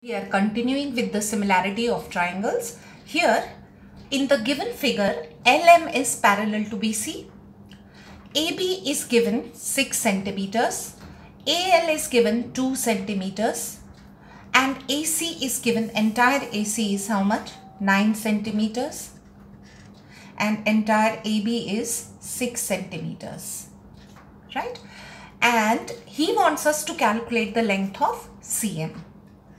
We are continuing with the similarity of triangles. Here in the given figure, LM is parallel to BC. AB is given 6 centimeters. AL is given 2 centimeters. And AC is given, entire AC is how much? 9 centimeters. And entire AB is 6 centimeters. Right? And he wants us to calculate the length of CM.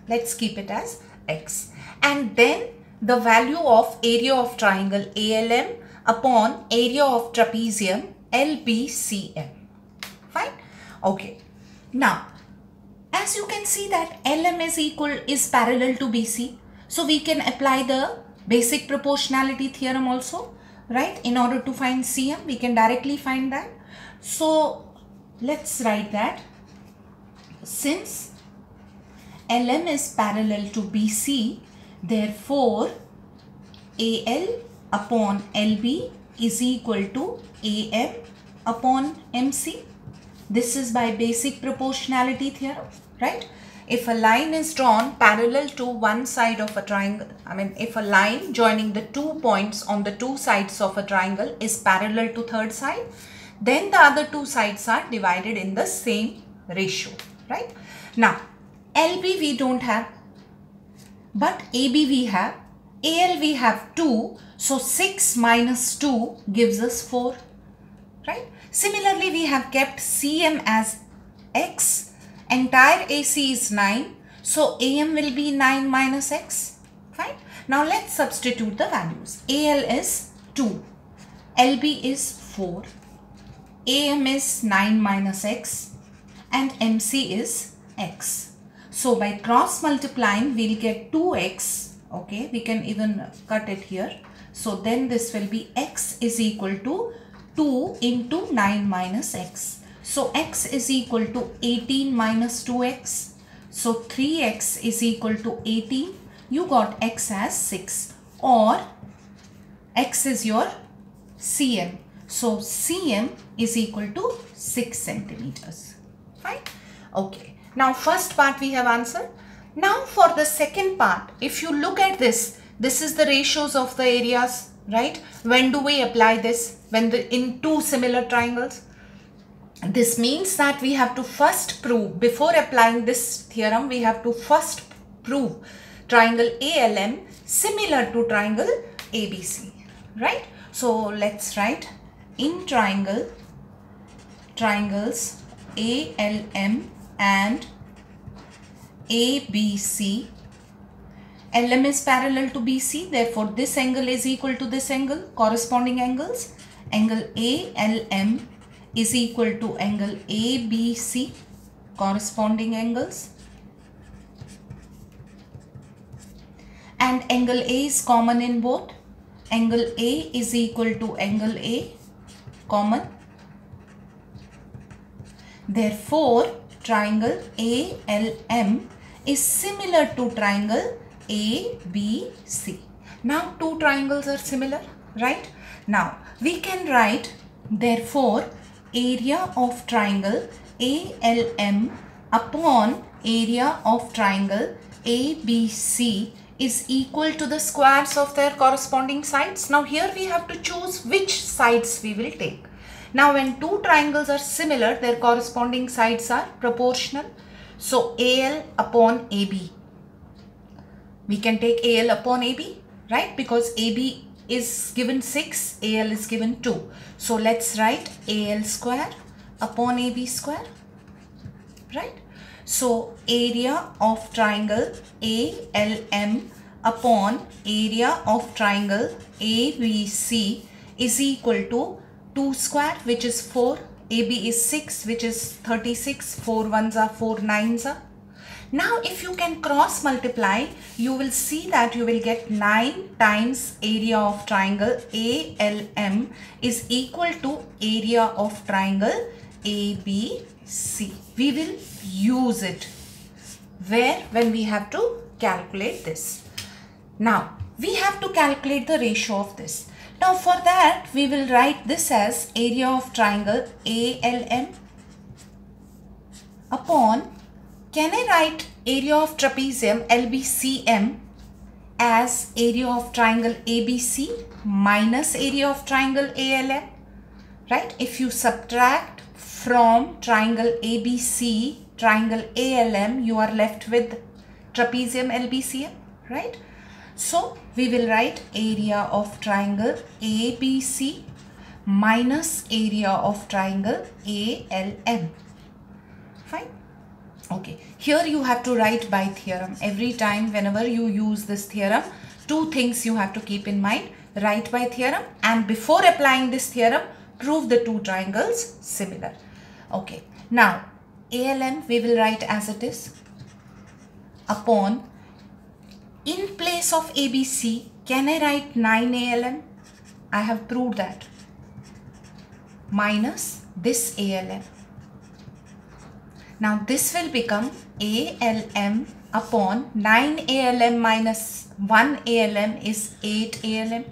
Let's keep it as X. And then the value of area of triangle ALM upon area of trapezium LBCM. Fine? Okay. Now, as you can see that LM is parallel to BC. So we can apply the basic proportionality theorem also. Right? In order to find CM, we can directly find that. So let's write that. Since LM is parallel to BC, therefore AL upon LB is equal to AM upon MC. This is by basic proportionality theorem, right? If a line is drawn parallel to one side of a triangle, if a line joining the 2 points on the 2 sides of a triangle is parallel to third side, then the other 2 sides are divided in the same ratio, right? Now, LB we don't have, but AB we have. AL we have 2, so 6 minus 2 gives us 4, right? Similarly, we have kept CM as X. Entire AC is 9, so AM will be 9 minus X, fine? Now let's substitute the values. AL is 2, LB is 4, AM is 9 minus X, and MC is X. So by cross multiplying, we'll get 2x. Okay, we can even cut it here. So then this will be x is equal to 2 into 9 minus x. So x is equal to 18 minus 2x. So 3x is equal to 18. You got x as 6, or x is your CM. So CM is equal to 6 centimeters. Fine. Okay. Now first part we have answered. Now for the second part, if you look at this, this is the ratios of the areas, right? When do we apply this? When in two similar triangles. This means that we have to first prove, before applying this theorem, we have to first prove triangle ALM similar to triangle ABC, right? So let's write in triangles ALM and ABC. LM is parallel to BC, therefore this angle is equal to this angle, corresponding angles. Angle ALM is equal to angle ABC, corresponding angles. And angle A is common in both. Angle A is equal to angle A, common. Therefore, triangle ALM is similar to triangle ABC. Now, two triangles are similar, right? Now, we can write, therefore, area of triangle ALM upon area of triangle ABC is equal to the squares of their corresponding sides. Now, here we have to choose which sides we will take. Now, when two triangles are similar, their corresponding sides are proportional. So, AL upon AB. We can take AL upon AB, right? Because AB is given 6, AL is given 2. So, let's write AL square upon AB square, right? So, area of triangle ALM upon area of triangle ABC is equal to 2 square, which is 4, AB is 6, which is 36, 4 ones are 4 nines are. Now if you can cross multiply, you will see that you will get 9 times area of triangle ALM is equal to area of triangle ABC. We will use it when we have to calculate this. Now we have to calculate the ratio of this. Now for that we will write this as area of triangle ALM upon, can I write area of trapezium LBCM as area of triangle ABC minus area of triangle ALM, right? If you subtract from triangle ABC, triangle ALM, you are left with trapezium LBCM, right? So we will write area of triangle ABC minus area of triangle ALM. Fine. Okay, here you have to write by theorem. Every time whenever you use this theorem, two things you have to keep in mind. Write by theorem, and before applying this theorem, prove the two triangles similar. Okay, now ALM we will write as it is upon, in place of ABC, can I write 9 ALM? I have proved that, minus this ALM. Now this will become ALM upon 9 ALM minus 1 ALM is 8 ALM.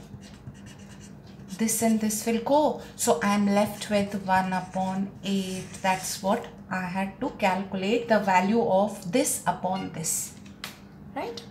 This and this will go. So I am left with 1 upon 8. That's what I had to calculate, the value of this upon this. Right?